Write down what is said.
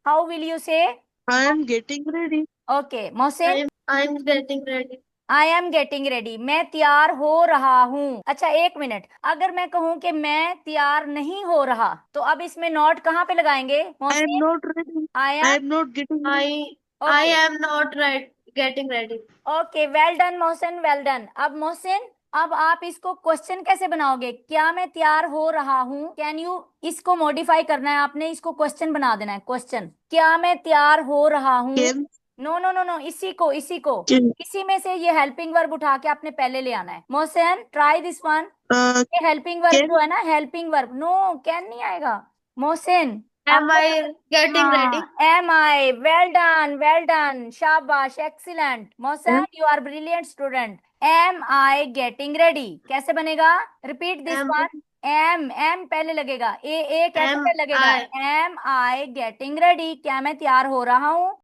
How will you से? I am getting ready. Okay Mohsin. I am getting ready. I am getting ready, मैं तैयार हो रहा हूँ। अच्छा एक मिनट, अगर मैं कहूँ कि मैं तैयार नहीं हो रहा तो अब इसमें नोट कहाँ पे लगाएंगे I am Mohsin? not ready. I I am. am not getting ready. I okay am not right getting ready. Okay, well done Mohsin, well done. अब मोहसिन, अब आप इसको क्वेश्चन कैसे बनाओगे? क्या मैं तैयार हो रहा हूँ, कैन यू इसको मॉडिफाई करना है आपने, इसको क्वेश्चन बना देना है। क्वेश्चन, क्या मैं तैयार हो रहा हूँ? Can no no no no, इसी को can इसी में से ये हेल्पिंग वर्ब उठा के आपने पहले ले आना है। Mohsin try this one. uh ये हेल्पिंग वर्ब can जो है ना, हेल्पिंग वर्ब, नो कैन नहीं आएगा मोहसिन। am आपको I getting ready? हाँ, am I, well done well done, शाबाश, excellent Mohsin, Am you are brilliant student. Am I getting ready कैसे बनेगा? Repeat this am one. Am am पहले लगेगा, ए कैसे am पहले लगेगा? I am I getting ready, क्या मैं तैयार हो रहा हूँ?